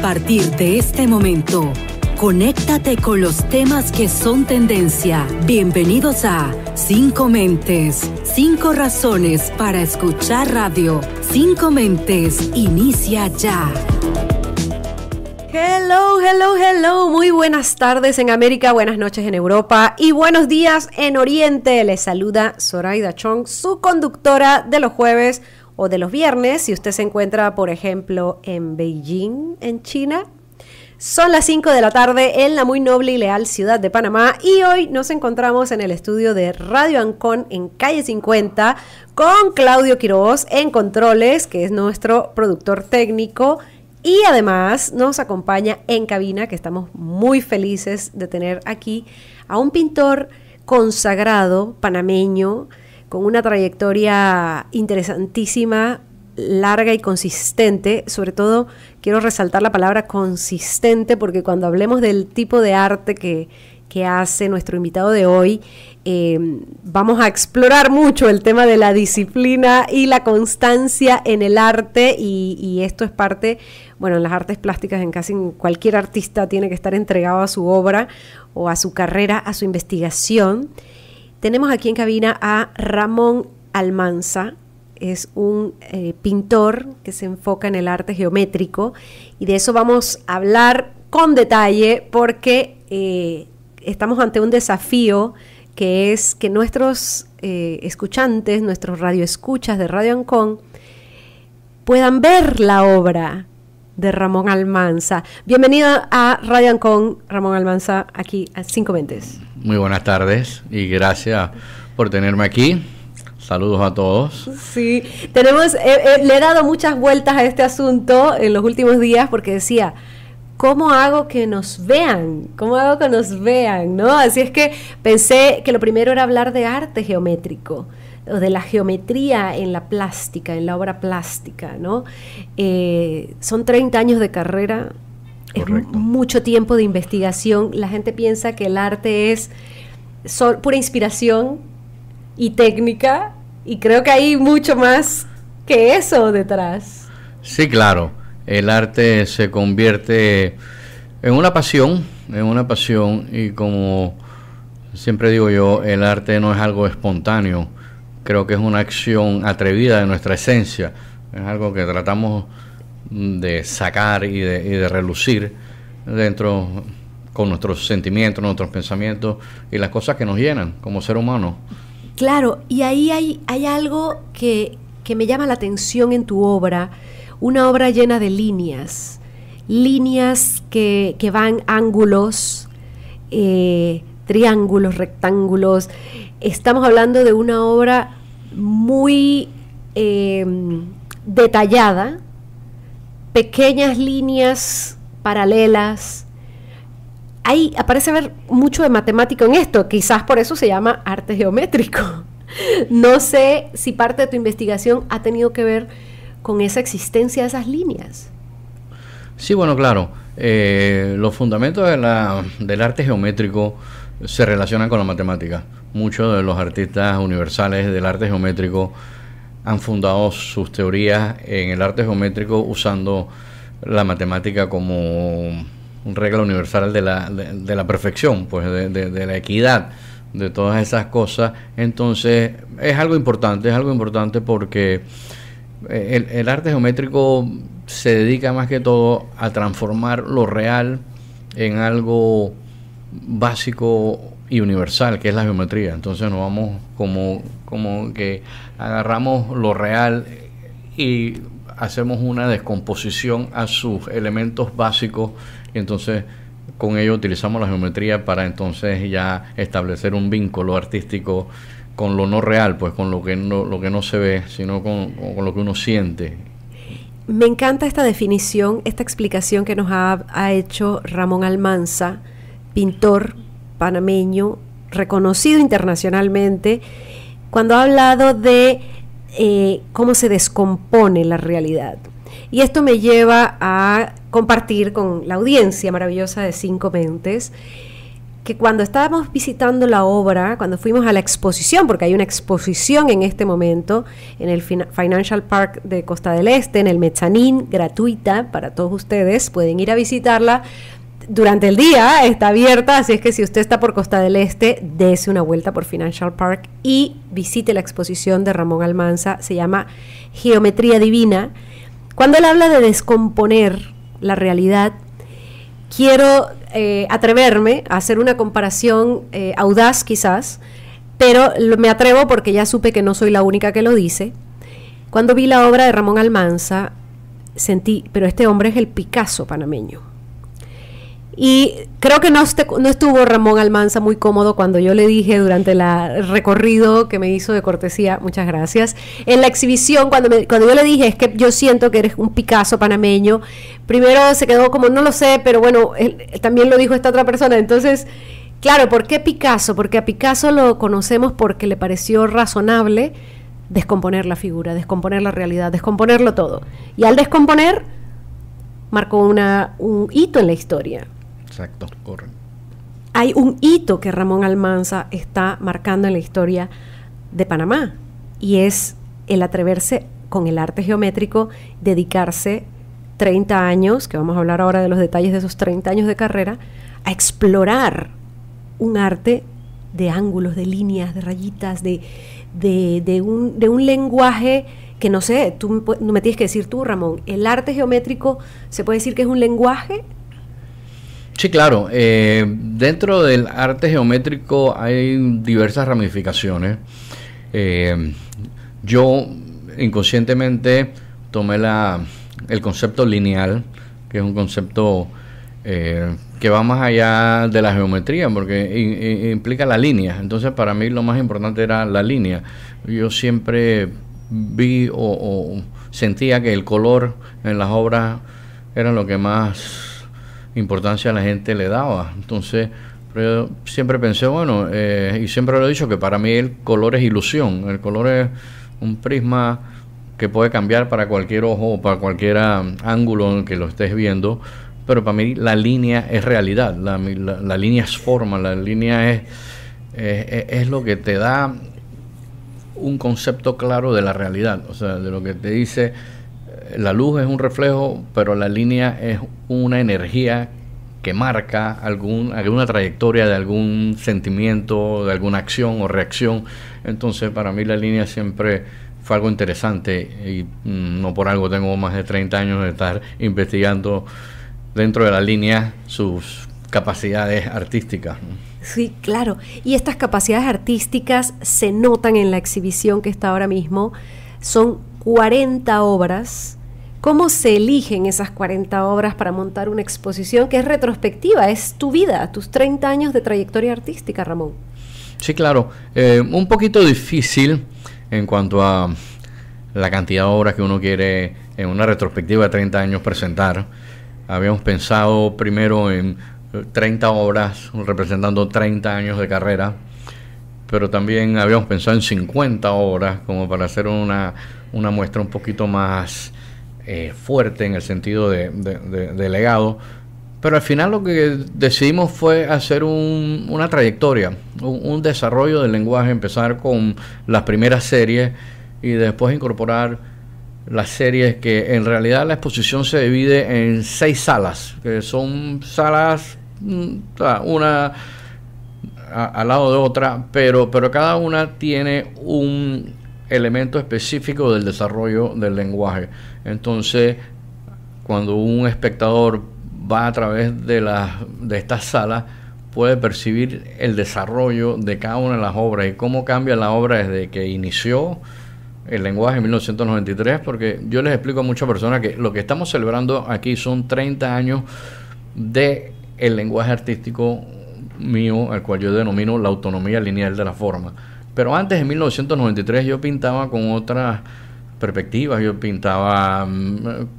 partir de este momento, conéctate con los temas que son tendencia. Bienvenidos a 5 Mentes, 5 razones para escuchar radio. 5 Mentes, inicia ya. Hello, hello, hello. Muy buenas tardes en América, buenas noches en Europa y buenos días en Oriente. Les saluda Zoraida Chong, su conductora de los jueves o de los viernes, si usted se encuentra, por ejemplo, en Beijing, en China. Son las 5 de la tarde en la muy noble y leal ciudad de Panamá y hoy nos encontramos en el estudio de Radio Ancon en calle 50 con Claudio Quiroz en controles, que es nuestro productor técnico, y además nos acompaña en cabina, que estamos muy felices de tener aquí, a un pintor consagrado panameño con una trayectoria interesantísima, larga y consistente. Sobre todo quiero resaltar la palabra consistente, porque cuando hablemos del tipo de arte que hace nuestro invitado de hoy, vamos a explorar mucho el tema de la disciplina y la constancia en el arte, y esto es parte, bueno, en las artes plásticas, en casi cualquier artista tiene que estar entregado a su obra o a su carrera, a su investigación. Tenemos aquí en cabina a Ramón Almanza. Es un pintor que se enfoca en el arte geométrico, y de eso vamos a hablar con detalle, porque estamos ante un desafío, que es que nuestros escuchantes, nuestros radioescuchas de Radio Ancon, puedan ver la obra de Ramón Almanza. Bienvenido a Radio Ancon, Ramón Almanza, aquí a 5 Mentes. Muy buenas tardes y gracias por tenerme aquí. Saludos a todos. Sí, le he dado muchas vueltas a este asunto en los últimos días, porque decía, ¿cómo hago que nos vean? ¿Cómo hago que nos vean? ¿No? Así es que pensé que lo primero era hablar de arte geométrico, o de la geometría en la plástica, en la obra plástica, ¿no? Son 30 años de carrera. Correcto. Es mucho tiempo de investigación. La gente piensa que el arte es pura inspiración y técnica, y creo que hay mucho más que eso detrás. Sí, claro. El arte se convierte en una pasión, y como siempre digo yo, el arte no es algo espontáneo. Creo que es una acción atrevida de nuestra esencia. Es algo que tratamos de sacar y de relucir dentro, con nuestros sentimientos, nuestros pensamientos y las cosas que nos llenan como ser humano. Claro, y ahí hay algo que me llama la atención en tu obra, una obra llena de líneas que van ángulos, triángulos, rectángulos. Estamos hablando de una obra muy detallada, pequeñas líneas paralelas. Ahí aparece ver mucho de matemática en esto, quizás por eso se llama arte geométrico. No sé si parte de tu investigación ha tenido que ver con esa existencia de esas líneas. Sí, bueno, claro. Los fundamentos del arte geométrico se relacionan con la matemática. Muchos de los artistas universales del arte geométrico han fundado sus teorías en el arte geométrico usando la matemática como regla universal de la perfección, pues de la equidad, de todas esas cosas. Entonces es algo importante porque el arte geométrico se dedica más que todo a transformar lo real en algo básico y universal, que es la geometría. Entonces nos vamos como que agarramos lo real y hacemos una descomposición a sus elementos básicos, y entonces con ello utilizamos la geometría para entonces ya establecer un vínculo artístico con lo no real, pues con lo que no se ve, sino con lo que uno siente. Me encanta esta definición, esta explicación que nos ha hecho Ramón Almanza, pintor panameño, reconocido internacionalmente, cuando ha hablado de cómo se descompone la realidad. Y esto me lleva a compartir con la audiencia maravillosa de 5 Mentes que cuando estábamos visitando la obra, cuando fuimos a la exposición, porque hay una exposición en este momento en el Financial Park de Costa del Este, en el Mezzanine, gratuita para todos ustedes, pueden ir a visitarla. Durante el día está abierta, así es que si usted está por Costa del Este, dése una vuelta por Financial Park y visite la exposición de Ramón Almanza, se llama Geometría Divina. Cuando él habla de descomponer la realidad, quiero atreverme a hacer una comparación audaz quizás, pero me atrevo porque ya supe que no soy la única que lo dice. Cuando vi la obra de Ramón Almanza, sentí, pero este hombre es el Picasso panameño. Y creo que no estuvo Ramón Almanza muy cómodo cuando yo le dije durante el recorrido que me hizo de cortesía, muchas gracias, en la exhibición, cuando yo le dije, es que yo siento que eres un Picasso panameño, primero se quedó como, no lo sé, pero bueno, él también lo dijo esta otra persona. Entonces, claro, ¿por qué Picasso? Porque a Picasso lo conocemos porque le pareció razonable descomponer la figura, descomponer la realidad, descomponerlo todo. Y al descomponer, marcó un hito en la historia. Exacto, correcto. Hay un hito que Ramón Almanza está marcando en la historia de Panamá, y es el atreverse con el arte geométrico, dedicarse 30 años, que vamos a hablar ahora de los detalles de esos 30 años de carrera, a explorar un arte de ángulos, de líneas, de rayitas, de un lenguaje que no sé, tú me tienes que decir tú, Ramón, ¿el arte geométrico se puede decir que es un lenguaje? Sí, claro. Dentro del arte geométrico hay diversas ramificaciones. Yo inconscientemente tomé el concepto lineal, que es un concepto que va más allá de la geometría, porque implica la línea. Entonces, para mí lo más importante era la línea. Yo siempre vi o sentía que el color en las obras era lo que más importancia la gente le daba. Entonces, pero yo siempre pensé, bueno, y siempre lo he dicho, que para mí el color es ilusión. El color es un prisma que puede cambiar para cualquier ojo o para cualquier ángulo en que lo estés viendo, pero para mí la línea es realidad, la línea es forma, la línea es lo que te da un concepto claro de la realidad, o sea, de lo que te dice. La luz es un reflejo, pero la línea es una energía que marca alguna trayectoria de algún sentimiento, de alguna acción o reacción. Entonces, para mí la línea siempre fue algo interesante, y no por algo tengo más de 30 años de estar investigando dentro de la línea sus capacidades artísticas. Sí, claro. Y estas capacidades artísticas se notan en la exhibición que está ahora mismo. Son 40 obras. ¿Cómo se eligen esas 40 obras para montar una exposición que es retrospectiva? Es tu vida, tus 30 años de trayectoria artística, Ramón. Sí, claro. Un poquito difícil en cuanto a la cantidad de obras que uno quiere en una retrospectiva de 30 años presentar. Habíamos pensado primero en 30 obras representando 30 años de carrera, pero también habíamos pensado en 50 obras como para hacer una muestra un poquito más fuerte en el sentido de legado. Pero al final lo que decidimos fue hacer una trayectoria, un desarrollo del lenguaje, empezar con las primeras series y después incorporar las series, que en realidad la exposición se divide en 6 salas, que son salas una al lado de otra, pero cada una tiene un elemento específico del desarrollo del lenguaje. Entonces, cuando un espectador va a través de estas salas, puede percibir el desarrollo de cada una de las obras y cómo cambia la obra desde que inició el lenguaje en 1993, porque yo les explico a muchas personas que lo que estamos celebrando aquí son 30 años de el lenguaje artístico mío, al cual yo denomino la autonomía lineal de la forma. Pero antes, en 1993, yo pintaba con otras perspectivas. Yo pintaba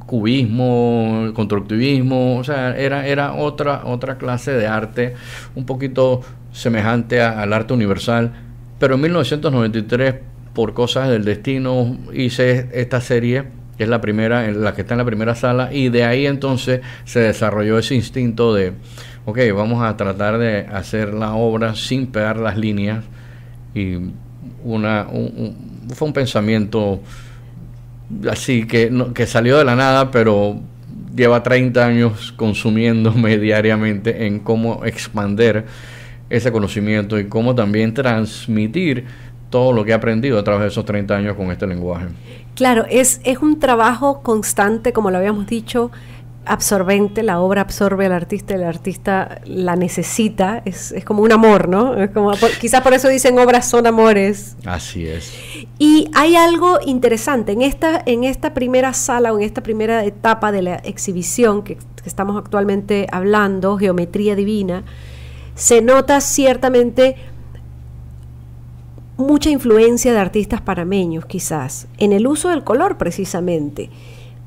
cubismo, constructivismo, o sea, era otra clase de arte, un poquito semejante al arte universal. Pero en 1993, por cosas del destino, hice esta serie, que es la primera, la que está en la primera sala, y de ahí entonces se desarrolló ese instinto de ok, vamos a tratar de hacer la obra sin pegar las líneas, y fue un pensamiento así que salió de la nada, pero lleva 30 años consumiéndome diariamente en cómo expander ese conocimiento y cómo también transmitir todo lo que he aprendido a través de esos 30 años con este lenguaje. Claro, es un trabajo constante, como lo habíamos dicho, absorbente. La obra absorbe al artista y el artista la necesita. Es como un amor, ¿no? Es como, quizás por eso dicen obras son amores. Así es. Y hay algo interesante en esta primera sala o en esta primera etapa de la exhibición que estamos actualmente hablando, Geometría Divina. Se nota ciertamente mucha influencia de artistas panameños, quizás, en el uso del color precisamente.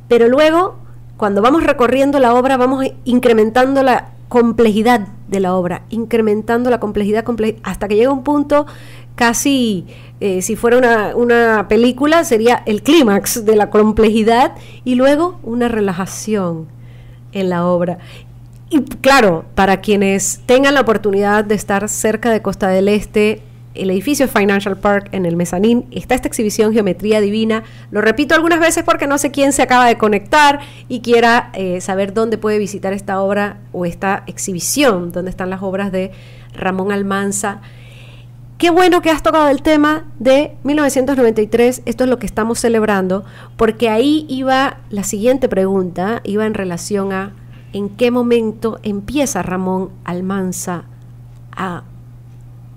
Pero luego, cuando vamos recorriendo la obra, vamos incrementando la complejidad de la obra, incrementando la complejidad, hasta que llega un punto casi, si fuera una película, sería el clímax de la complejidad, y luego una relajación en la obra. Y claro, para quienes tengan la oportunidad de estar cerca de Costa del Este, el edificio Financial Park, en el mezanín, está esta exhibición Geometría Divina. Lo repito algunas veces porque no sé quién se acaba de conectar y quiera saber dónde puede visitar esta obra o esta exhibición, donde están las obras de Ramón Almanza. Qué bueno que has tocado el tema de 1993, esto es lo que estamos celebrando, porque ahí iba la siguiente pregunta, iba en relación a ¿en qué momento empieza Ramón Almanza a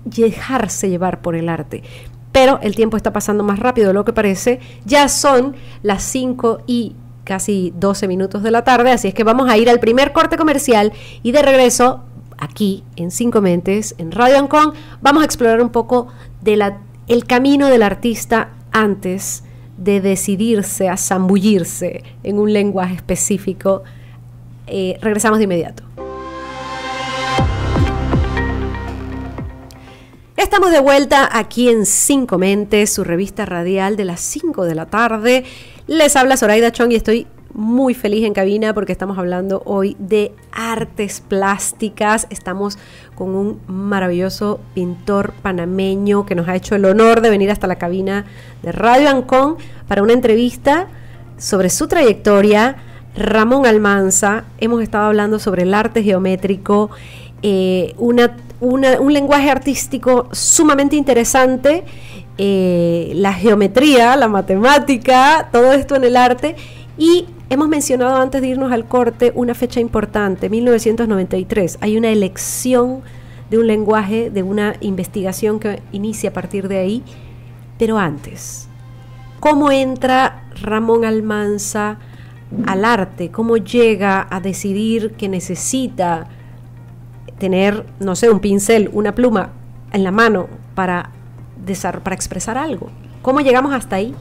dejarse llevar por el arte? Pero el tiempo está pasando más rápido de lo que parece. Ya son las 5 y casi 12 minutos de la tarde, así es que vamos a ir al primer corte comercial y de regreso aquí en 5 Mentes, en Radio Ancon, vamos a explorar un poco de el camino del artista antes de decidirse a zambullirse en un lenguaje específico. Regresamos de inmediato. Estamos de vuelta aquí en 5 Mentes, su revista radial de las 5 de la tarde. Les habla Zoraida Chong y estoy muy feliz en cabina porque estamos hablando hoy de artes plásticas. Estamos con un maravilloso pintor panameño que nos ha hecho el honor de venir hasta la cabina de Radio Ancon para una entrevista sobre su trayectoria. Ramón Almanza, hemos estado hablando sobre el arte geométrico, un lenguaje artístico sumamente interesante, la geometría, la matemática, todo esto en el arte, y hemos mencionado antes de irnos al corte una fecha importante, 1993, hay una elección de un lenguaje, de una investigación que inicia a partir de ahí, pero antes, ¿cómo entra Ramón Almanza al arte? ¿Cómo llega a decidir que necesita tener, no sé, un pincel, una pluma en la mano para expresar algo? ¿Cómo llegamos hasta ahí?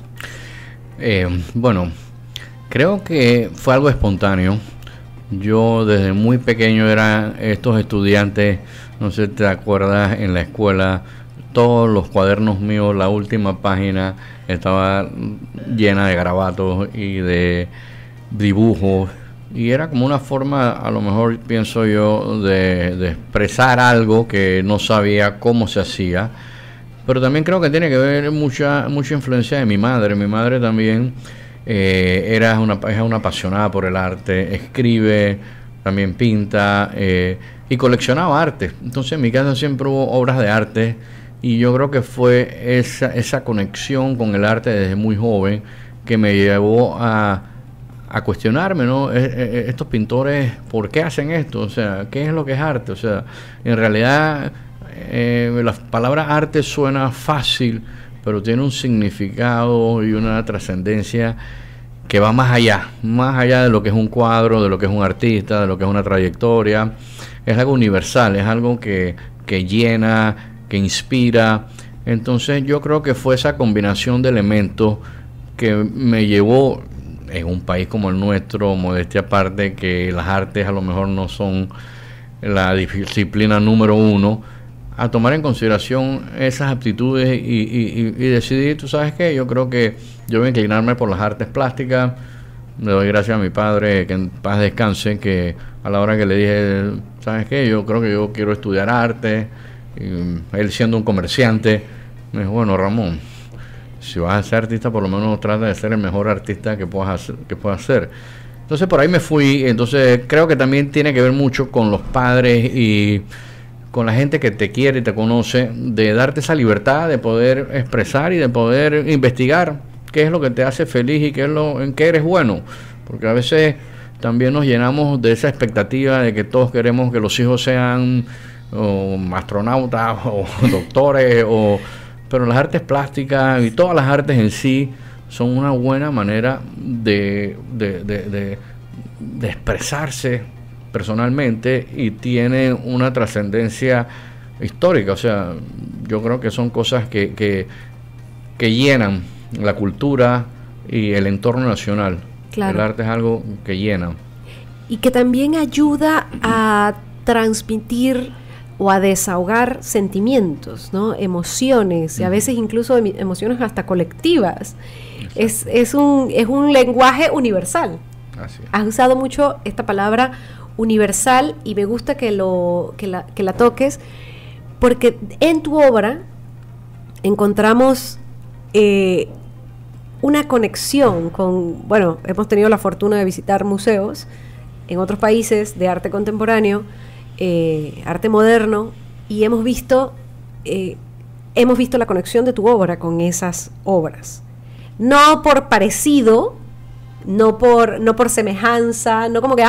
Bueno, creo que fue algo espontáneo. Yo desde muy pequeño era estos estudiantes, no sé si te acuerdas, en la escuela, todos los cuadernos míos, la última página estaba llena de garabatos y de dibujos, y era como una forma, a lo mejor pienso yo, de expresar algo que no sabía cómo se hacía, pero también creo que tiene que ver mucha influencia de mi madre. Mi madre también es una apasionada por el arte, escribe, también pinta y coleccionaba arte. Entonces en mi casa siempre hubo obras de arte y yo creo que fue esa conexión con el arte desde muy joven que me llevó a cuestionarme, ¿no? Estos pintores, ¿por qué hacen esto? O sea, ¿qué es lo que es arte? O sea, en realidad la palabra arte suena fácil, pero tiene un significado y una trascendencia que va más allá de lo que es un cuadro, de lo que es un artista, de lo que es una trayectoria. Es algo universal, es algo que llena, que inspira. Entonces yo creo que fue esa combinación de elementos que me llevó, en un país como el nuestro, modestia aparte, que las artes a lo mejor no son la disciplina número 1, a tomar en consideración esas aptitudes y decidir, ¿tú sabes qué? Yo creo que yo voy a inclinarme por las artes plásticas. Le doy gracias a mi padre, que en paz descanse, que a la hora que le dije, ¿sabes qué? Yo creo que yo quiero estudiar arte, y él siendo un comerciante, me dijo, bueno, Ramón, si vas a ser artista, por lo menos trata de ser el mejor artista que puedas ser. Entonces por ahí me fui. Entonces creo que también tiene que ver mucho con los padres y con la gente que te quiere y te conoce, de darte esa libertad de poder expresar y de poder investigar qué es lo que te hace feliz y en qué eres bueno. Porque a veces también nos llenamos de esa expectativa de que todos queremos que los hijos sean astronautas o doctores, pero las artes plásticas y todas las artes en sí son una buena manera de expresarse personalmente y tienen una trascendencia histórica. O sea, yo creo que son cosas que llenan la cultura y el entorno nacional. Claro. El arte es algo que llena. Y que también ayuda a transmitir o a desahogar sentimientos, ¿no? Emociones, y a veces incluso emociones hasta colectivas. Es un lenguaje universal. Así es. Has usado mucho esta palabra universal y me gusta que la toques, porque en tu obra encontramos una conexión con, bueno, hemos tenido la fortuna de visitar museos en otros países de arte contemporáneo, arte moderno, y hemos visto la conexión de tu obra con esas obras. No por parecido, no por semejanza, no como que,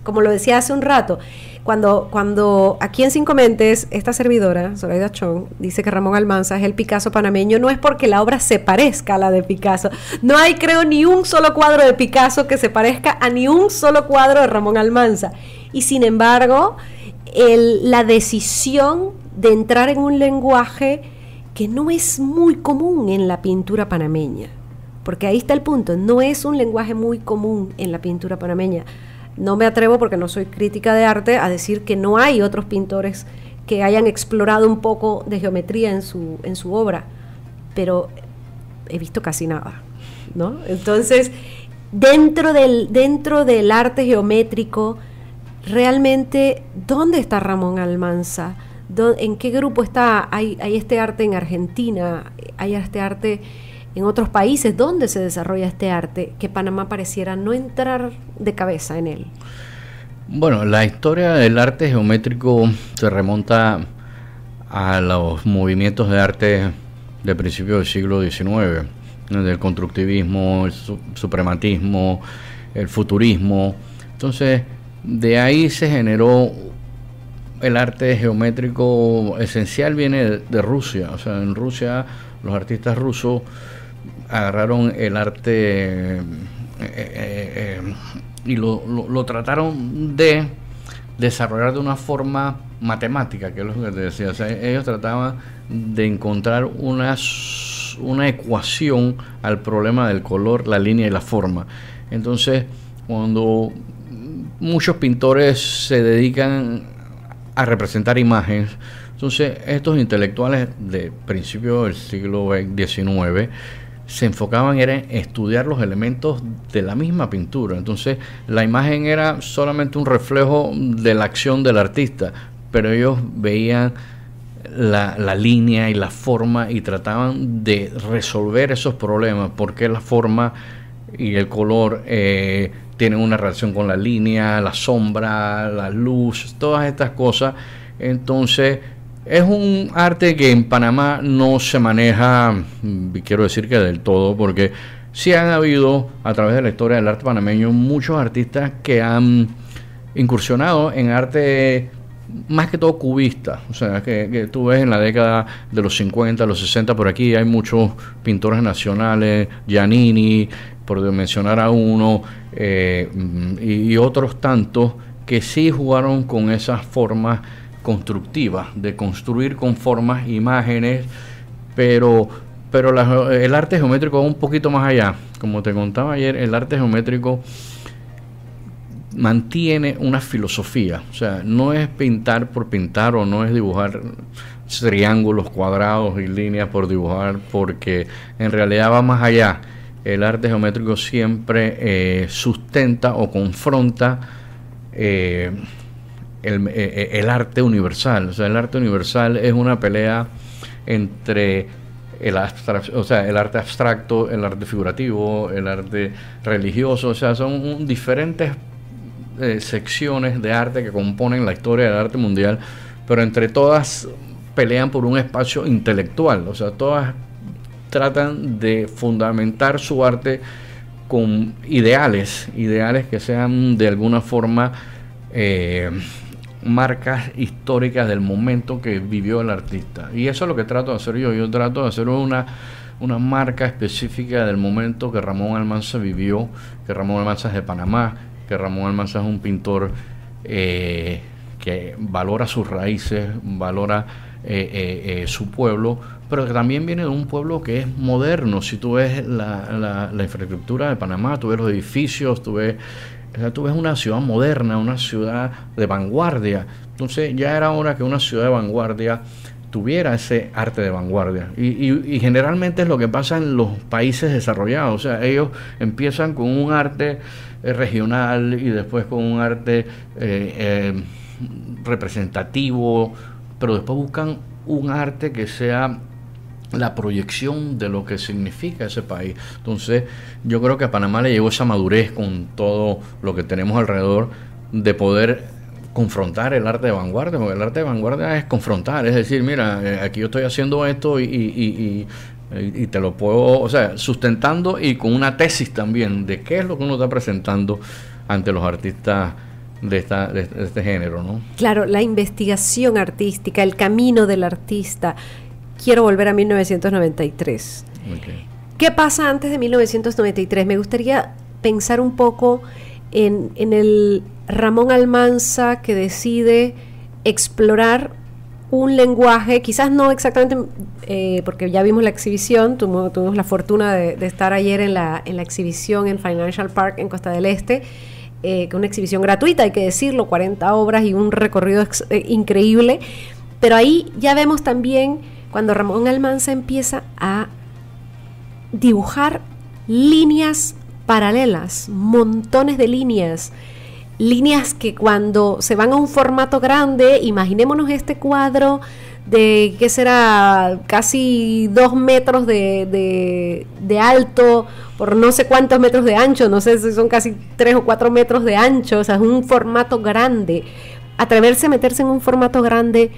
como lo decía hace un rato, cuando aquí en Cinco Mentes, esta servidora, Zoraida Chong, dice que Ramón Almanza es el Picasso panameño, no es porque la obra se parezca a la de Picasso. No hay, creo, ni un solo cuadro de Picasso que se parezca a ni un solo cuadro de Ramón Almanza. Y sin embargo, la decisión de entrar en un lenguaje que no es muy común en la pintura panameña, porque ahí está el punto, no es un lenguaje muy común en la pintura panameña. No me atrevo, porque no soy crítica de arte, a decir que no hay otros pintores que hayan explorado un poco de geometría en su obra, pero he visto casi nada, ¿no? Entonces, dentro del arte geométrico, realmente, ¿dónde está Ramón Almanza? ¿En qué grupo está? ¿Hay este arte en Argentina? ¿Hay este arte en otros países? ¿Dónde se desarrolla este arte que Panamá pareciera no entrar de cabeza en él? Bueno, la historia del arte geométrico se remonta a los movimientos de arte de principios del siglo XIX, del constructivismo, el suprematismo, el futurismo. Entonces, de ahí se generó el arte geométrico. Esencial viene de Rusia. O sea, en Rusia los artistas rusos agarraron el arte y lo trataron de desarrollar de una forma matemática, que es lo que te decía. O sea, ellos trataban de encontrar una ecuación al problema del color, la línea y la forma. Entonces, cuando muchos pintores se dedican a representar imágenes, entonces estos intelectuales de principios del siglo XIX se enfocaban en estudiar los elementos de la misma pintura. Entonces la imagen era solamente un reflejo de la acción del artista, pero ellos veían la línea y la forma y trataban de resolver esos problemas, porque la forma y el color tienen una relación con la línea, la sombra, la luz, todas estas cosas. Entonces es un arte que en Panamá no se maneja, quiero decir que del todo, porque sí han habido a través de la historia del arte panameño muchos artistas que han incursionado en arte más que todo cubista. O sea, que tú ves en la década de los 50, los 60, por aquí hay muchos pintores nacionales, Giannini, por mencionar a uno, y otros tantos que sí jugaron con esas formas constructivas, de construir con formas, imágenes, pero el arte geométrico va un poquito más allá. Como te contaba ayer, el arte geométrico mantiene una filosofía. O sea, no es pintar por pintar, o no es dibujar triángulos, cuadrados y líneas por dibujar, porque en realidad va más allá. el arte geométrico siempre sustenta o confronta el arte universal. O sea, el arte universal es una pelea entre el arte abstracto, el arte figurativo, el arte religioso. O sea, son diferentes secciones de arte que componen la historia del arte mundial, pero entre todas pelean por un espacio intelectual. O sea, todas tratan de fundamentar su arte con ideales que sean de alguna forma marcas históricas del momento que vivió el artista. Y eso es lo que trato de hacer yo. Yo trato de hacer una marca específica del momento que Ramón Almanza vivió, que Ramón Almanza es de Panamá, que Ramón Almanza es un pintor que valora sus raíces, valora su pueblo, pero que también viene de un pueblo que es moderno. Si tú ves la infraestructura de Panamá, tú ves los edificios, tú ves una ciudad moderna, una ciudad de vanguardia. Entonces ya era hora que una ciudad de vanguardia tuviera ese arte de vanguardia. Y generalmente es lo que pasa en los países desarrollados. O sea, ellos empiezan con un arte regional y después con un arte representativo, pero después buscan un arte que sea la proyección de lo que significa ese país. Entonces yo creo que a Panamá le llegó esa madurez con todo lo que tenemos alrededor de poder confrontar el arte de vanguardia, porque el arte de vanguardia es confrontar, es decir, mira, aquí yo estoy haciendo esto y te lo puedo, o sea, sustentando y con una tesis también de qué es lo que uno está presentando ante los artistas de este género, ¿no? Claro, la investigación artística, el camino del artista. Quiero volver a 1993. Okay. ¿Qué pasa antes de 1993? Me gustaría pensar un poco en el Ramón Almanza que decide explorar un lenguaje, quizás no exactamente, porque ya vimos la exhibición, tuvimos la fortuna de estar ayer en la exhibición en Financial Park en Costa del Este, que una exhibición gratuita, hay que decirlo, 40 obras y un recorrido increíble, pero ahí ya vemos también cuando Ramón Almanza empieza a dibujar líneas paralelas, montones de líneas que cuando se van a un formato grande, imaginémonos este cuadro de, ¿qué será? Casi 2 metros de alto, por no sé cuántos metros de ancho, no sé si son casi 3 o 4 metros de ancho, o sea, es un formato grande. Atreverse a meterse en un formato grande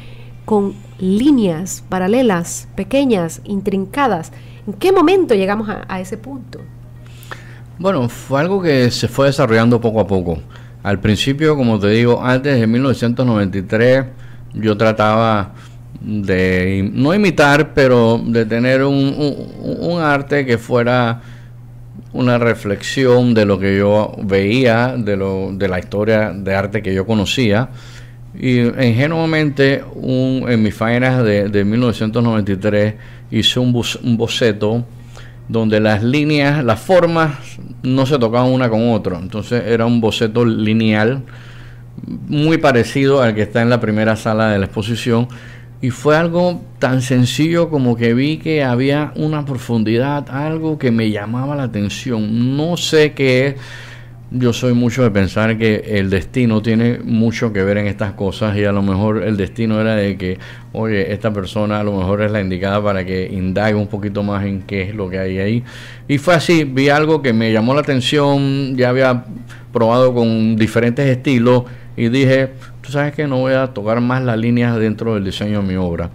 con líneas paralelas, pequeñas, intrincadas. ¿En qué momento llegamos a ese punto? Bueno, fue algo que se fue desarrollando poco a poco. Al principio, como te digo, antes de 1993, yo trataba de, no imitar, pero de tener un arte que fuera una reflexión de lo que yo veía, de la historia de arte que yo conocía. Y ingenuamente, en mis faenas de 1993, hice un boceto donde las líneas, las formas no se tocaban una con otra. Entonces era un boceto lineal muy parecido al que está en la primera sala de la exposición, y fue algo tan sencillo como que vi que había una profundidad, algo que me llamaba la atención. No sé qué es. Yo soy mucho de pensar que el destino tiene mucho que ver en estas cosas, y a lo mejor el destino era de que, oye, esta persona a lo mejor es la indicada para que indague un poquito más en qué es lo que hay ahí. Y fue así, vi algo que me llamó la atención, ya había probado con diferentes estilos y dije, tú sabes que no voy a tocar más las líneas dentro del diseño de mi obra.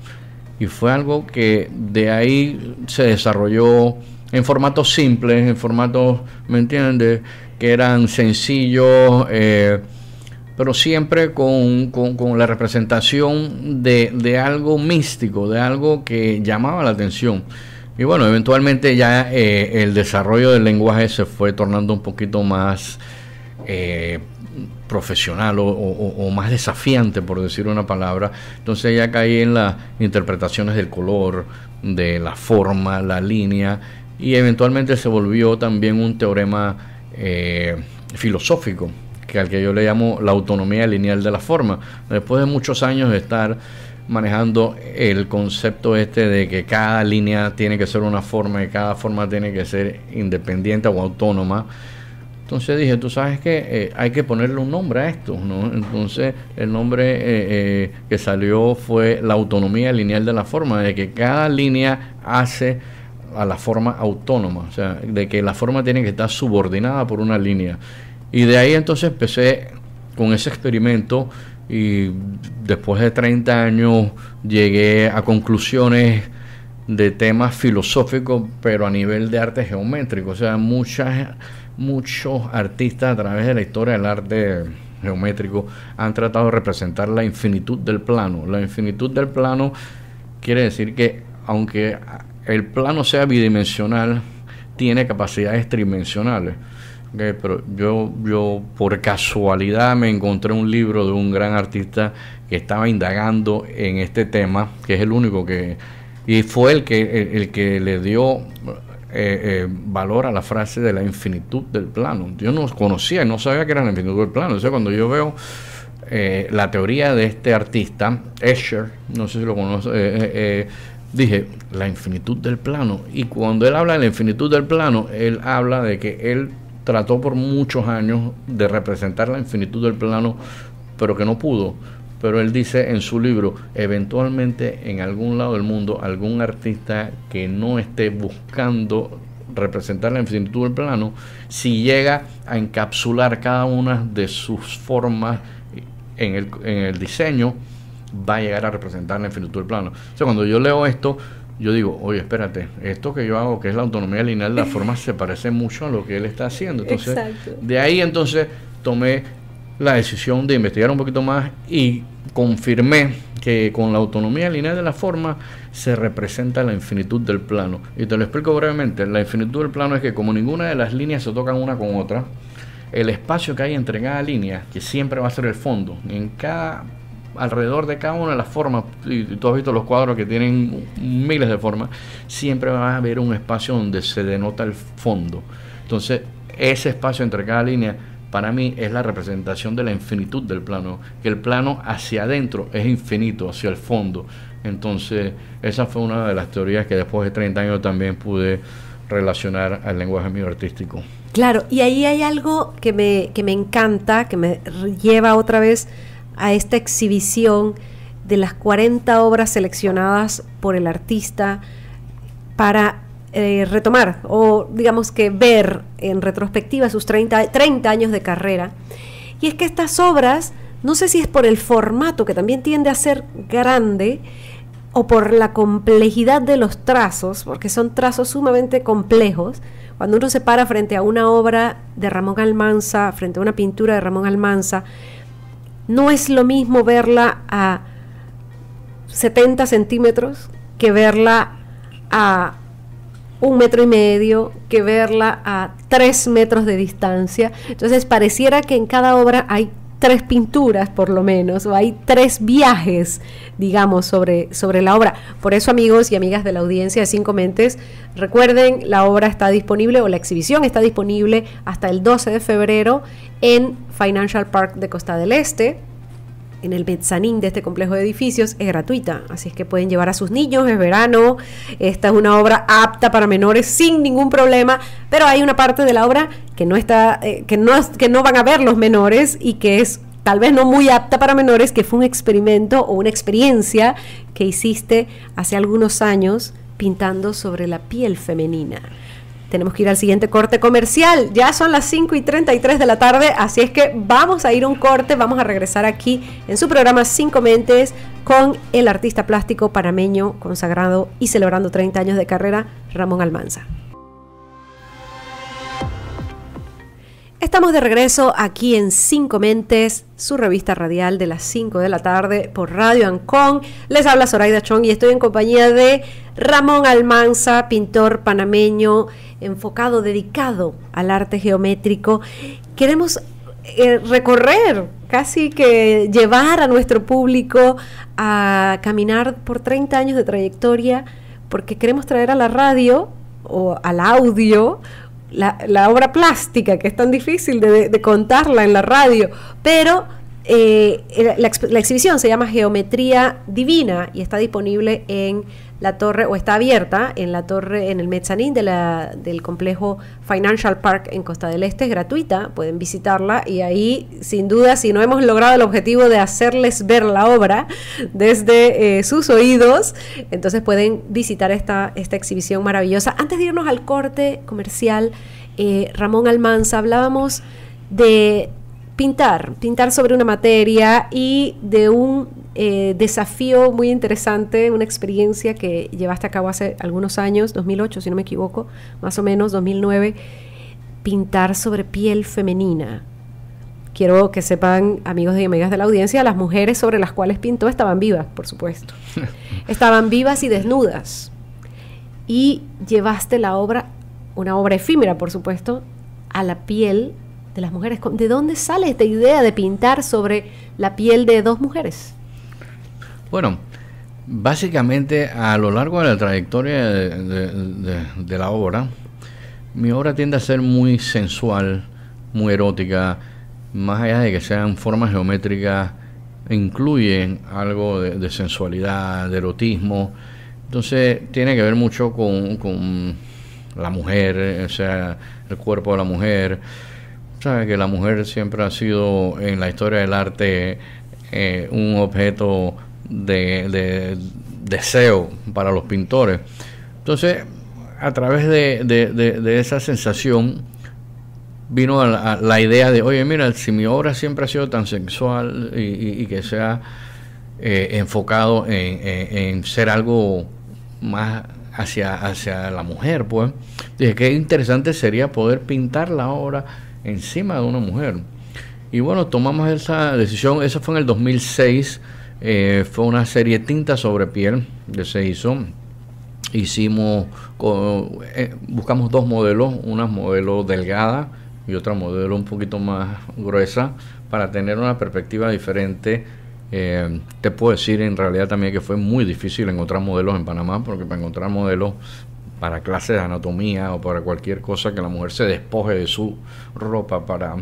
Y fue algo que de ahí se desarrolló en formatos simples, en formatos, ¿me entiendes?, que eran sencillos, pero siempre con la representación de algo místico, de algo que llamaba la atención. Y bueno, eventualmente ya el desarrollo del lenguaje se fue tornando un poquito más profesional o más desafiante, por decir una palabra. Entonces ya caí en las interpretaciones del color, de la forma, la línea, y eventualmente se volvió también un teorema filosófico, al que yo le llamo la autonomía lineal de la forma. Después de muchos años de estar manejando el concepto de que cada línea tiene que ser una forma y cada forma tiene que ser independiente o autónoma. Entonces dije, tú sabes que hay que ponerle un nombre a esto, ¿no? Entonces el nombre que salió fue la autonomía lineal de la forma, de que cada línea hace a la forma autónoma, o sea, de que la forma tiene que estar subordinada por una línea. Y de ahí entonces empecé con ese experimento y después de 30 años llegué a conclusiones de temas filosóficos, pero a nivel de arte geométrico. O sea, muchos artistas a través de la historia del arte geométrico han tratado de representar la infinitud del plano. La infinitud del plano quiere decir que aunque el plano sea bidimensional, tiene capacidades tridimensionales. Okay, pero yo por casualidad me encontré un libro de un gran artista que estaba indagando en este tema, que es el único y fue el que le dio valor a la frase de la infinitud del plano. Yo no conocía, no sabía que era la infinitud del plano. Entonces cuando yo veo la teoría de este artista, Escher, no sé si lo conoce, dije, la infinitud del plano. Y cuando él habla de la infinitud del plano, él habla de que él trató por muchos años de representar la infinitud del plano, pero que no pudo. Pero él dice en su libro, eventualmente en algún lado del mundo, algún artista que no esté buscando representar la infinitud del plano, si llega a encapsular cada una de sus formas en el diseño, va a llegar a representar la infinitud del plano. O sea, cuando yo leo esto, yo digo, oye, espérate, esto que yo hago, que es la autonomía lineal de la forma, se parece mucho a lo que él está haciendo. Entonces, exacto. De ahí entonces tomé la decisión de investigar un poquito más y confirmé que con la autonomía lineal de la forma se representa la infinitud del plano. Y te lo explico brevemente. La infinitud del plano es que como ninguna de las líneas se tocan una con otra, el espacio que hay entre cada línea, que siempre va a ser el fondo, alrededor de cada una de las formas, y tú has visto los cuadros que tienen miles de formas, siempre va a haber un espacio donde se denota el fondo. Entonces, ese espacio entre cada línea, para mí, es la representación de la infinitud del plano, que el plano hacia adentro es infinito, hacia el fondo. Entonces, esa fue una de las teorías que después de 30 años también pude relacionar al lenguaje mío artístico. Claro, y ahí hay algo que me encanta, que me lleva otra vez a esta exhibición de las 40 obras seleccionadas por el artista para retomar o digamos que ver en retrospectiva sus 30 años de carrera. Y es que estas obras, no sé si es por el formato que también tiende a ser grande o por la complejidad de los trazos, porque son trazos sumamente complejos. Cuando uno se para frente a una obra de Ramón Almanza, frente a una pintura de Ramón Almanza, no es lo mismo verla a 70 centímetros que verla a 1,5 metros, que verla a 3 metros de distancia. Entonces pareciera que en cada obra hay 3 pinturas por lo menos, o hay 3 viajes, digamos, sobre la obra. Por eso, amigos y amigas de la audiencia de Cinco Mentes, recuerden, la obra está disponible, o la exhibición está disponible hasta el 12 de febrero en Financial Park de Costa del Este, en el mezzanín de este complejo de edificios. Es gratuita, así es que pueden llevar a sus niños, es verano, esta es una obra apta para menores sin ningún problema, pero hay una parte de la obra que no está, que no van a ver los menores y que es tal vez no muy apta para menores, que fue un experimento o una experiencia que hiciste hace algunos años pintando sobre la piel femenina. Tenemos que ir al siguiente corte comercial. Ya son las 5:33 de la tarde, así es que vamos a ir a un corte. Vamos a regresar aquí en su programa Cinco Mentes con el artista plástico panameño consagrado y celebrando 30 años de carrera, Ramón Almanza. Estamos de regreso aquí en Cinco Mentes, su revista radial de las 5 de la tarde por Radio Ancon. Les habla Zoraida Chong y estoy en compañía de Ramón Almanza, pintor panameño enfocado, dedicado al arte geométrico. Queremos recorrer, casi que llevar a nuestro público a caminar por 30 años de trayectoria, porque queremos traer a la radio o al audio la obra plástica, que es tan difícil de contarla en la radio, pero la exhibición se llama Geometría Divina y está disponible en la torre, o está abierta en la torre, en el mezzanín del complejo Financial Park en Costa del Este. Es gratuita, pueden visitarla y ahí, sin duda, si no hemos logrado el objetivo de hacerles ver la obra desde sus oídos, entonces pueden visitar esta exhibición maravillosa. Antes de irnos al corte comercial, Ramón Almanza, hablábamos de pintar sobre una materia y de un desafío muy interesante, una experiencia que llevaste a cabo hace algunos años, 2008 si no me equivoco, más o menos 2009, pintar sobre piel femenina. Quiero que sepan, amigos y amigas de la audiencia, las mujeres sobre las cuales pintó estaban vivas, por supuesto. Estaban vivas y desnudas. Y llevaste la obra, una obra efímera, por supuesto, a la piel de las mujeres. ¿De dónde sale esta idea de pintar sobre la piel de dos mujeres? Bueno, básicamente a lo largo de la trayectoria de la obra, mi obra tiende a ser muy sensual, muy erótica, más allá de que sean formas geométricas, incluyen algo de sensualidad, de erotismo. Entonces tiene que ver mucho con la mujer, o sea, el cuerpo de la mujer. Sabe que la mujer siempre ha sido en la historia del arte un objeto de deseo para los pintores. Entonces, a través de esa sensación vino a la idea de, oye, mira, si mi obra siempre ha sido tan sexual y que sea enfocado en ser algo más hacia la mujer, pues dije, qué interesante sería poder pintar la obra encima de una mujer. Y bueno, tomamos esa decisión. Eso fue en el 2006. Fue una serie Tinta sobre piel que se hizo. Buscamos dos modelos, una modelo delgada y otra modelo un poquito más gruesa, para tener una perspectiva diferente. Te puedo decir en realidad también que fue muy difícil encontrar modelos en Panamá, porque para encontrar modelos para clases de anatomía o para cualquier cosa que la mujer se despoje de su ropa para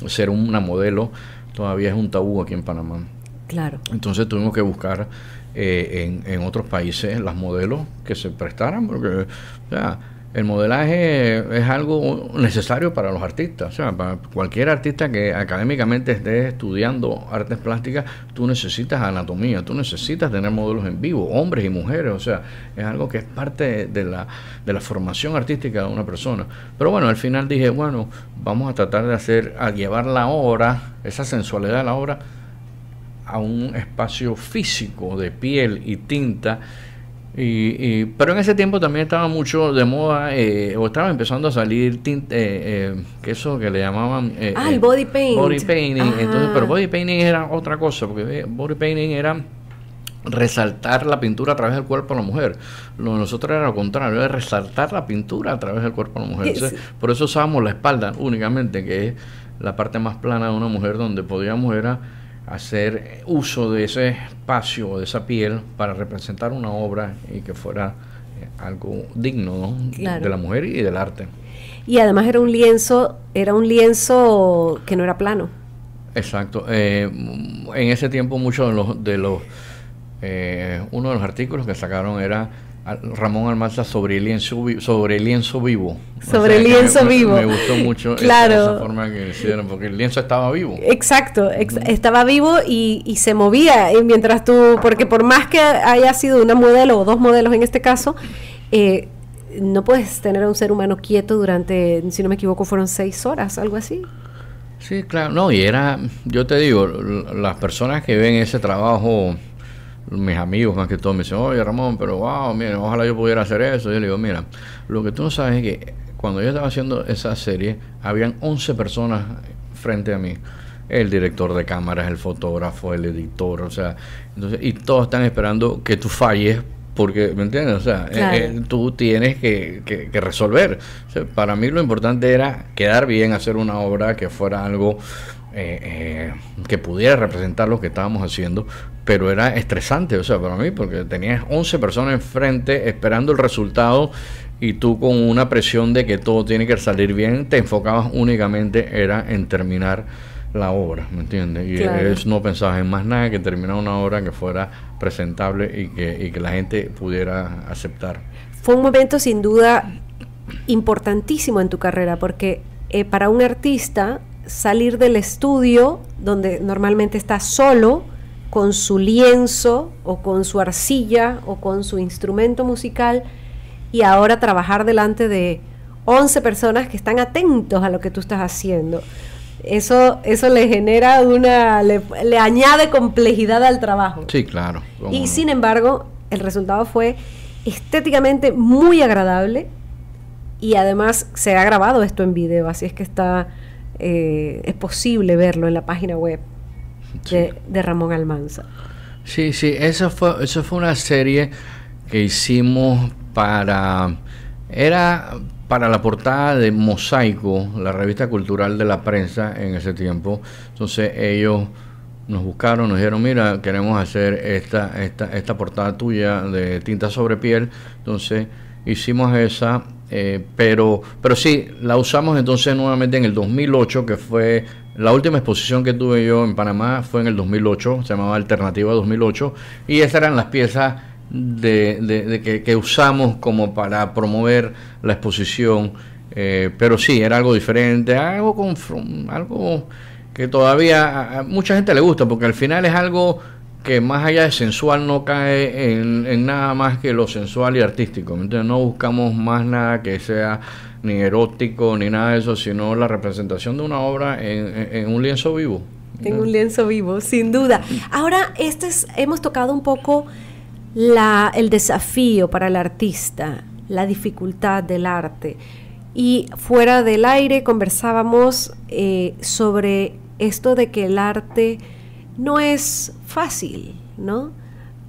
ser una modelo, todavía es un tabú aquí en Panamá. Claro. Entonces tuvimos que buscar en otros países las modelos que se prestaran, porque o sea, el modelaje es algo necesario para los artistas. O sea, para cualquier artista que académicamente esté estudiando artes plásticas, tú necesitas anatomía, tú necesitas tener modelos en vivo, hombres y mujeres. O sea, es algo que es parte de la formación artística de una persona. Pero bueno, al final dije, bueno, vamos a tratar de llevar la obra, esa sensualidad de la obra, a un espacio físico de piel y tinta. Pero en ese tiempo también estaba mucho de moda, o estaba empezando a salir que eso que le llamaban el body paint. Body painting. Entonces, pero body painting era otra cosa, porque body painting era resaltar la pintura a través del cuerpo de la mujer. Lo de nosotros era lo contrario, era resaltar la pintura a través del cuerpo de la mujer. Entonces, por eso usábamos la espalda únicamente, que es la parte más plana de una mujer, donde podíamos hacer uso de ese espacio, de esa piel, para representar una obra y que fuera algo digno, ¿no? Claro. De la mujer y del arte. Y además era un lienzo que no era plano. Exacto. En ese tiempo muchos uno de los artículos que sacaron era Ramón Almanza sobre lienzo vivo. Sobre lienzo vivo. Me gustó mucho esa forma que hicieron, porque el lienzo estaba vivo. Exacto, estaba vivo y se movía mientras porque por más que haya sido una modelo o dos modelos en este caso, no puedes tener a un ser humano quieto durante, si no me equivoco, fueron 6 horas, algo así. Sí, claro, no, yo te digo, las personas que ven ese trabajo, mis amigos más que todo, me dicen, oye Ramón, pero wow, mira, ojalá yo pudiera hacer eso. Yo le digo, mira, lo que tú no sabes es que cuando yo estaba haciendo esa serie, habían 11 personas frente a mí. El director de cámaras, el fotógrafo, el editor, o sea, entonces, y todos están esperando que tú falles, porque, ¿me entiendes? O sea, claro. Tú tienes que resolver. O sea, para mí lo importante era quedar bien, hacer una obra que fuera algo que pudiera representar lo que estábamos haciendo, pero era estresante, o sea, para mí, porque tenías 11 personas enfrente esperando el resultado y tú con una presión de que todo tiene que salir bien, te enfocabas únicamente era en terminar la obra, ¿me entiendes? Y claro. no pensabas en más nada que terminar una obra que fuera presentable y que la gente pudiera aceptar. Fue un momento sin duda importantísimo en tu carrera, porque para un artista salir del estudio, donde normalmente está solo, con su lienzo o con su arcilla o con su instrumento musical, y ahora trabajar delante de 11 personas que están atentos a lo que tú estás haciendo. Eso le genera le añade complejidad al trabajo. Sí, claro. Y sin embargo, el resultado fue estéticamente muy agradable, y además se ha grabado esto en video, así es que es posible verlo en la página web de Ramón Almanza. Sí, eso fue una serie que hicimos era para la portada de Mosaico, la revista cultural de la prensa en ese tiempo. Entonces ellos nos buscaron, nos dijeron, mira, queremos hacer esta portada tuya de tinta sobre piel. Entonces hicimos esa, pero sí, la usamos entonces nuevamente en el 2008, que fue la última exposición que tuve yo en Panamá, fue en el 2008, se llamaba Alternativa 2008, y esas eran las piezas que usamos como para promover la exposición, pero sí, era algo diferente, algo que todavía a mucha gente le gusta, porque al final es algo que más allá de sensual no cae en nada más que lo sensual y artístico. Entonces no buscamos más nada que sea ni erótico ni nada de eso, sino la representación de una obra en un lienzo vivo. En un lienzo vivo, sin duda. Ahora, hemos tocado un poco el desafío para el artista, la dificultad del arte. Y fuera del aire conversábamos sobre esto de que el arte no es fácil, ¿no?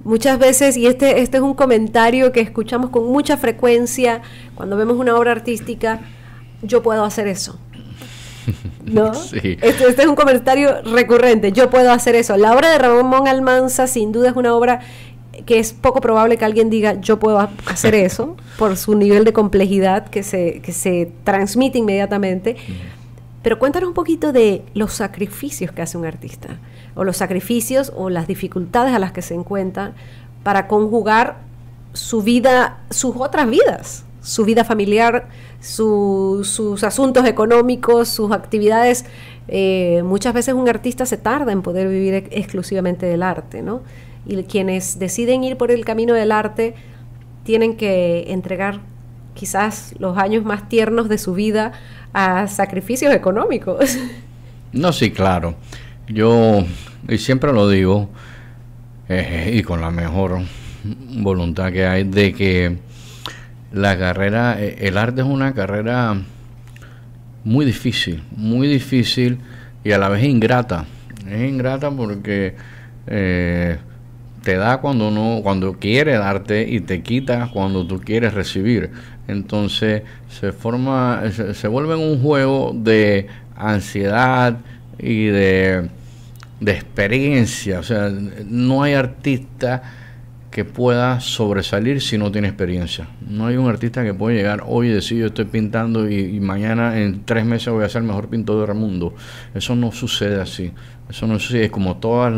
Muchas veces, y este es un comentario que escuchamos con mucha frecuencia cuando vemos una obra artística, yo puedo hacer eso, ¿no? Sí. Este es un comentario recurrente, yo puedo hacer eso. La obra de Ramón Almanza sin duda es una obra que es poco probable que alguien diga yo puedo hacer eso, por su nivel de complejidad que se transmite inmediatamente. Pero cuéntanos un poquito de los sacrificios que hace un artista, o los sacrificios o las dificultades a las que se encuentra para conjugar su vida, sus otras vidas, su vida familiar, sus asuntos económicos, sus actividades. Muchas veces un artista se tarda en poder vivir exclusivamente del arte, ¿no? Y quienes deciden ir por el camino del arte tienen que entregar quizás los años más tiernos de su vida a sacrificios económicos. No, sí, claro. Yo, y siempre lo digo, y con la mejor voluntad que hay, de que la carrera, el arte es una carrera muy difícil y a la vez ingrata. Es ingrata porque te da cuando quiere darte y te quita cuando tú quieres recibir. Entonces se vuelve un juego de ansiedad y de experiencia. O sea, no hay artista que pueda sobresalir si no tiene experiencia. No hay un artista que pueda llegar hoy y decir yo estoy pintando y mañana en 3 meses voy a ser el mejor pintor del mundo. Eso no sucede así. Eso no sucede. Como todas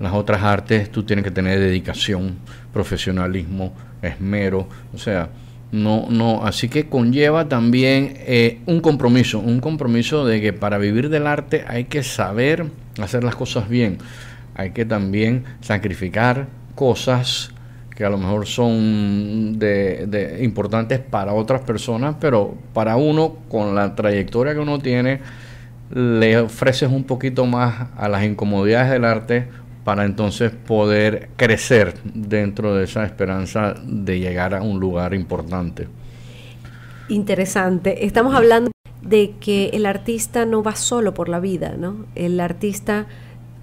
las otras artes, tú tienes que tener dedicación, profesionalismo, esmero. O sea, no, así que conlleva también un compromiso de que para vivir del arte hay que saber hacer las cosas bien, hay que también sacrificar cosas que a lo mejor son de importantes para otras personas, pero para uno, con la trayectoria que uno tiene, le ofreces un poquito más a las incomodidades del arte para entonces poder crecer dentro de esa esperanza de llegar a un lugar importante. Interesante. Estamos hablando de que el artista no va solo por la vida, ¿no? El artista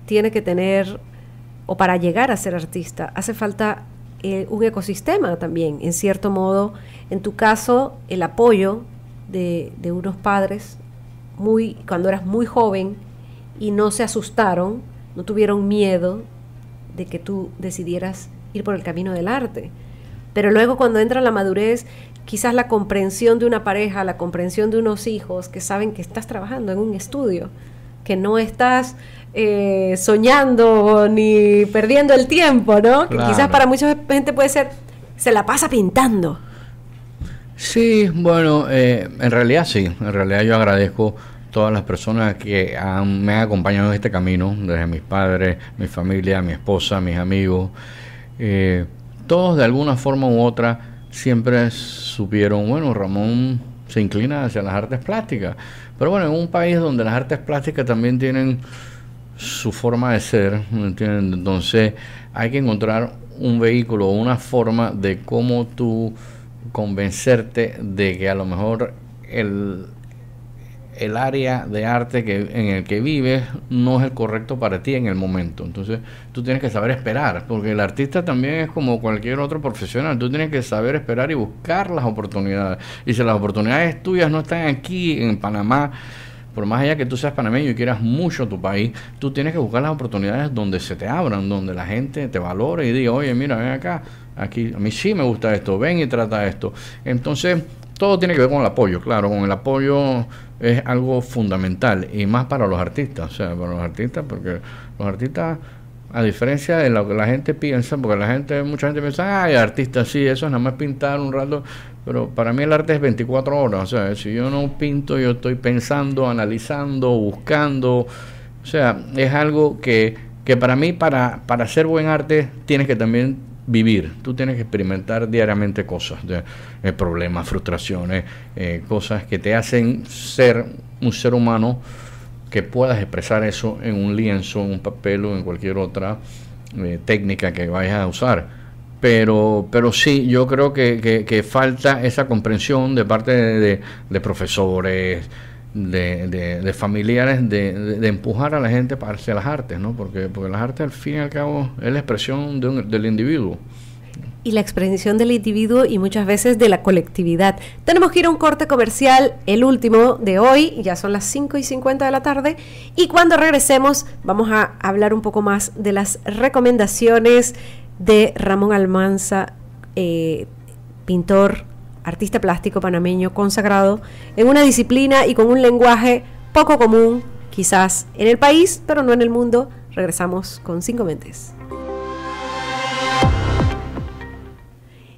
tiene que tener, o para llegar a ser artista, hace falta un ecosistema también, en cierto modo. En tu caso, el apoyo de unos padres cuando eras muy joven y no se asustaron, no tuvieron miedo de que tú decidieras ir por el camino del arte. Pero luego cuando entra la madurez, quizás la comprensión de una pareja, la comprensión de unos hijos que saben que estás trabajando en un estudio, que no estás soñando ni perdiendo el tiempo, ¿no? Claro. Que quizás para mucha gente puede ser, se la pasa pintando. Sí, bueno, en realidad sí, en realidad yo agradezco todas las personas que me han acompañado en este camino, desde mis padres, mi familia, mi esposa, mis amigos, todos de alguna forma u otra siempre supieron, bueno, Ramón se inclina hacia las artes plásticas, pero bueno, en un país donde las artes plásticas también tienen su forma de ser, ¿me entiendes? Entonces hay que encontrar un vehículo, una forma de cómo tú convencerte de que a lo mejor el área de arte en el que vives no es el correcto para ti en el momento. Entonces tú tienes que saber esperar, porque el artista también es como cualquier otro profesional. Tú tienes que saber esperar y buscar las oportunidades. Y si las oportunidades tuyas no están aquí en Panamá, por más allá que tú seas panameño y quieras mucho tu país, tú tienes que buscar las oportunidades donde se te abran, donde la gente te valore y diga, oye, mira, ven acá, aquí a mí sí me gusta esto, ven y trata esto. Entonces todo tiene que ver con el apoyo, claro, con el apoyo es algo fundamental, y más para los artistas, o sea, para los artistas, porque los artistas, a diferencia de lo que la gente piensa, porque mucha gente piensa, ay, artista, sí, eso es nada más pintar un rato, pero para mí el arte es 24 horas, o sea, si yo no pinto, yo estoy pensando, analizando, buscando, o sea, es algo que para mí, para hacer buen arte, tienes que también vivir, tú tienes que experimentar diariamente cosas, problemas, frustraciones, cosas que te hacen ser un ser humano que puedas expresar eso en un lienzo, en un papel o en cualquier otra técnica que vayas a usar. Pero sí, yo creo que falta esa comprensión de parte de profesores, de familiares, de empujar a la gente hacia las artes, ¿no? Porque las artes al fin y al cabo es la expresión del individuo. Y la expresión del individuo y muchas veces de la colectividad. Tenemos que ir a un corte comercial, el último de hoy, ya son las 5:50 de la tarde, y cuando regresemos vamos a hablar un poco más de las recomendaciones de Ramón Almanza, pintor, artista plástico panameño consagrado en una disciplina y con un lenguaje poco común, quizás en el país, pero no en el mundo. Regresamos con 5 Mentes.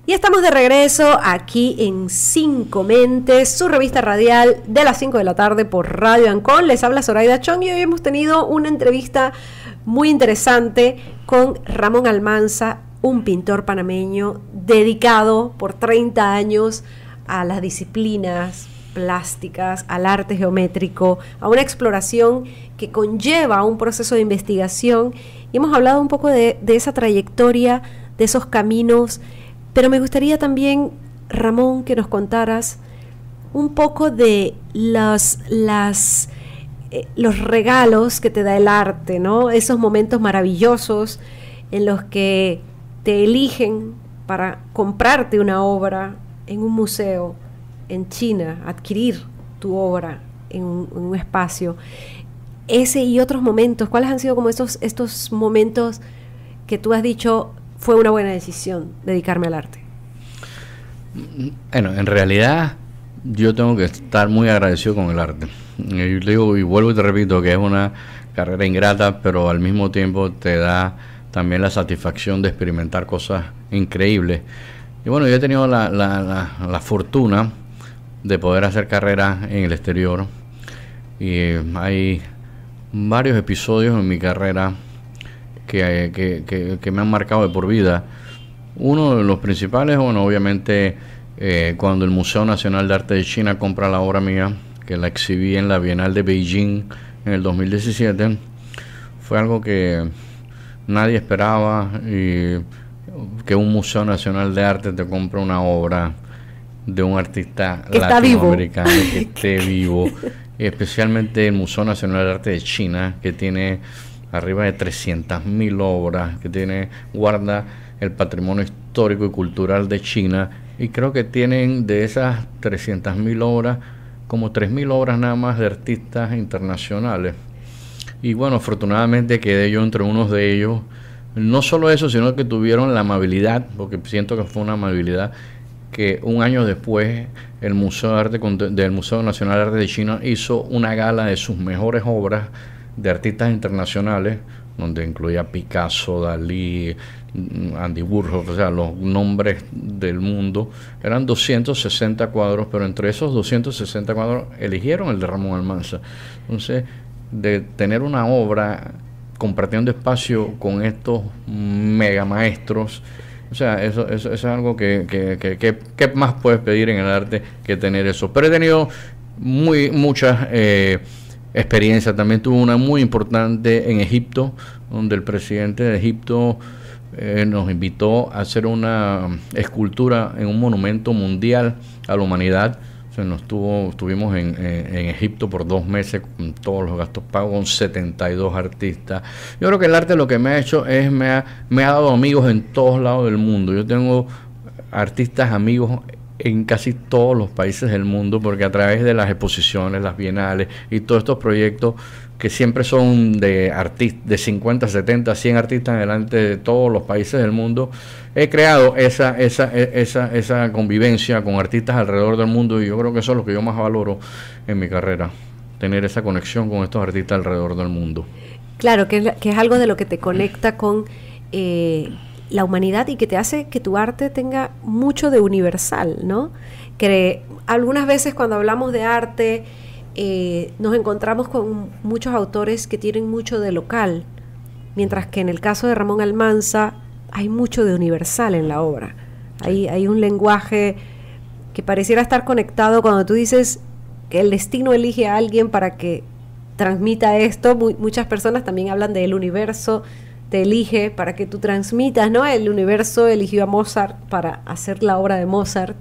Y estamos de regreso aquí en 5 Mentes, su revista radial de las 5 de la tarde por Radio Ancon. Les habla Zoraida Chong y hoy hemos tenido una entrevista muy interesante con Ramón Almanza, un pintor panameño dedicado por 30 años a las disciplinas plásticas, al arte geométrico, a una exploración que conlleva un proceso de investigación. Y hemos hablado un poco de esa trayectoria, de esos caminos. Pero me gustaría también, Ramón, que nos contaras un poco de los regalos que te da el arte, ¿no? Esos momentos maravillosos en los que te eligen para comprarte una obra en un museo en China, adquirir tu obra en un espacio. Ese y otros momentos, ¿cuáles han sido como estos momentos que tú has dicho, fue una buena decisión dedicarme al arte? Bueno, en realidad yo tengo que estar muy agradecido con el arte. Yo digo y vuelvo y te repito que es una carrera ingrata, pero al mismo tiempo te da también la satisfacción de experimentar cosas increíbles. Y bueno, yo he tenido la fortuna de poder hacer carrera en el exterior, y hay varios episodios en mi carrera que me han marcado de por vida. Uno de los principales, bueno, obviamente cuando el Museo Nacional de Arte de China compra la obra mía, que la exhibí en la Bienal de Beijing en el 2017, fue algo que nadie esperaba, y que un Museo Nacional de Arte te compre una obra de un artista latinoamericano que esté vivo, y especialmente el Museo Nacional de Arte de China, que tiene arriba de 300.000 obras, que guarda el patrimonio histórico y cultural de China, y creo que tienen de esas 300.000 obras, como 3.000 obras nada más de artistas internacionales. Y bueno, afortunadamente quedé yo entre unos de ellos. No solo eso, sino que tuvieron la amabilidad, porque siento que fue una amabilidad, que un año después el Museo del Museo Nacional de Arte de China hizo una gala de sus mejores obras de artistas internacionales, donde incluía Picasso, Dalí, Andy Warhol, o sea, los nombres del mundo. Eran 260 cuadros, pero entre esos 260 cuadros eligieron el de Ramón Almanza. Entonces, de tener una obra compartiendo espacio con estos mega maestros, o sea, eso es algo que más puedes pedir en el arte que tener eso. Pero he tenido muchas experiencias. También tuve una muy importante en Egipto, donde el presidente de Egipto nos invitó a hacer una escultura en un monumento mundial a la humanidad. O sea, estuvimos en Egipto por 2 meses con todos los gastos pagos, con 72 artistas. Yo creo que el arte lo que me ha hecho es me ha dado amigos en todos lados del mundo. Yo tengo artistas amigos en casi todos los países del mundo, porque a través de las exposiciones, las bienales y todos estos proyectos que siempre son de 50, 70, 100 artistas delante de todos los países del mundo, he creado esa convivencia con artistas alrededor del mundo, y yo creo que eso es lo que yo más valoro en mi carrera, tener esa conexión con estos artistas alrededor del mundo. Claro, que es algo de lo que te conecta con la humanidad y que te hace que tu arte tenga mucho de universal, ¿no? Que algunas veces cuando hablamos de arte nos encontramos con muchos autores que tienen mucho de local, mientras que en el caso de Ramón Almanza hay mucho de universal en la obra. Hay un lenguaje que pareciera estar conectado cuando tú dices que el destino elige a alguien para que transmita esto. Muchas personas también hablan del universo te elige para que tú transmitas, ¿no? El universo eligió a Mozart para hacer la obra de Mozart,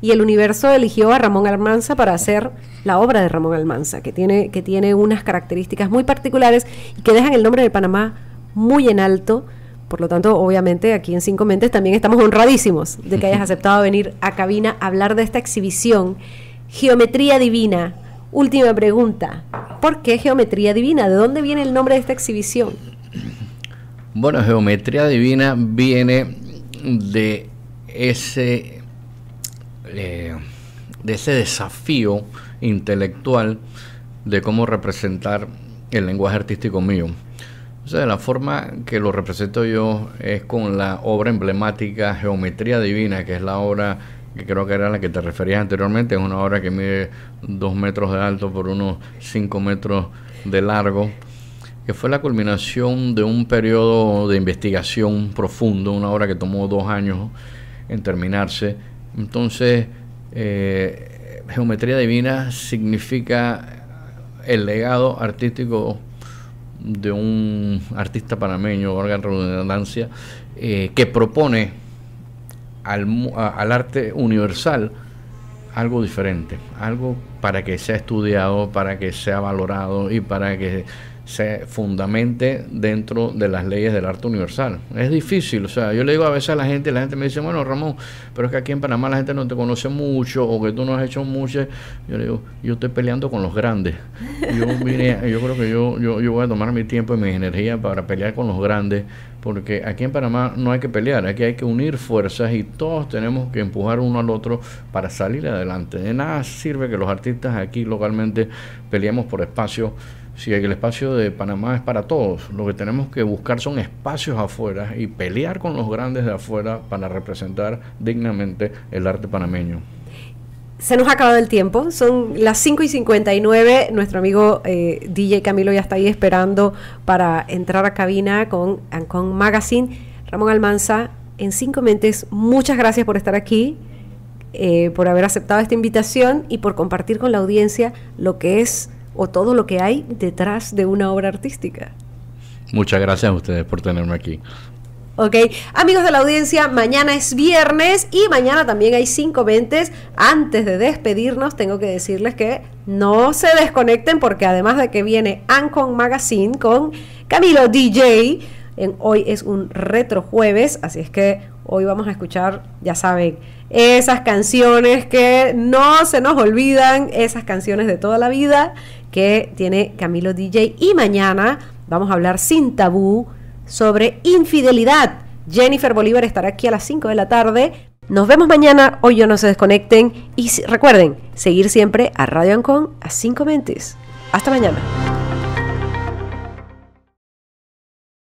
y el universo eligió a Ramón Almanza para hacer la obra de Ramón Almanza, que tiene unas características muy particulares y que dejan el nombre de Panamá muy en alto. Por lo tanto, obviamente, aquí en Cinco Mentes también estamos honradísimos de que hayas aceptado venir a cabina a hablar de esta exhibición, Geometría Divina. Última pregunta, ¿por qué Geometría Divina? ¿De dónde viene el nombre de esta exhibición? Bueno, Geometría Divina viene de ese desafío intelectual de cómo representar el lenguaje artístico mío. O sea, la forma que lo represento yo es con la obra emblemática Geometría Divina, que es la obra que creo que era la que te referías anteriormente. Es una obra que mide 2 metros de alto por unos 5 metros de largo, que fue la culminación de un periodo de investigación profundo, una obra que tomó 2 años en terminarse. Entonces, Geometría Divina significa el legado artístico de un artista panameño, valga la redundancia, que propone al arte universal algo diferente, algo para que sea estudiado, para que sea valorado y para que se fundamente dentro de las leyes del arte universal. Es difícil, o sea, yo le digo a veces a la gente me dice, bueno, Ramón, pero es que aquí en Panamá la gente no te conoce mucho, o que tú no has hecho mucho. Yo le digo, yo estoy peleando con los grandes. Yo creo que yo voy a tomar mi tiempo y mi energía para pelear con los grandes, porque aquí en Panamá no hay que pelear, aquí hay que unir fuerzas y todos tenemos que empujar uno al otro para salir adelante. De nada sirve que los artistas aquí localmente peleemos por espacio, si el espacio de Panamá es para todos. Lo que tenemos que buscar son espacios afuera y pelear con los grandes de afuera para representar dignamente el arte panameño. Se nos ha acabado el tiempo, son las 5:59, nuestro amigo DJ Camilo ya está ahí esperando para entrar a cabina con Ancon Magazine. Ramón Almanza, en Cinco Mentes, muchas gracias por estar aquí, por haber aceptado esta invitación y por compartir con la audiencia lo que es o todo lo que hay detrás de una obra artística. Muchas gracias a ustedes por tenerme aquí. Ok, amigos de la audiencia, mañana es viernes y mañana también hay Cinco Mentes. Antes de despedirnos, tengo que decirles que no se desconecten, porque además de que viene Ancon Magazine con Camilo DJ, hoy es un retro jueves, así es que hoy vamos a escuchar, ya saben, esas canciones que no se nos olvidan, esas canciones de toda la vida que tiene Camilo DJ. Y mañana vamos a hablar sin tabú sobre infidelidad. Jennifer Bolívar estará aquí a las 5 de la tarde. Nos vemos mañana, hoy no se desconecten y recuerden seguir siempre a Radio Ancon a 5 Mentes. Hasta mañana.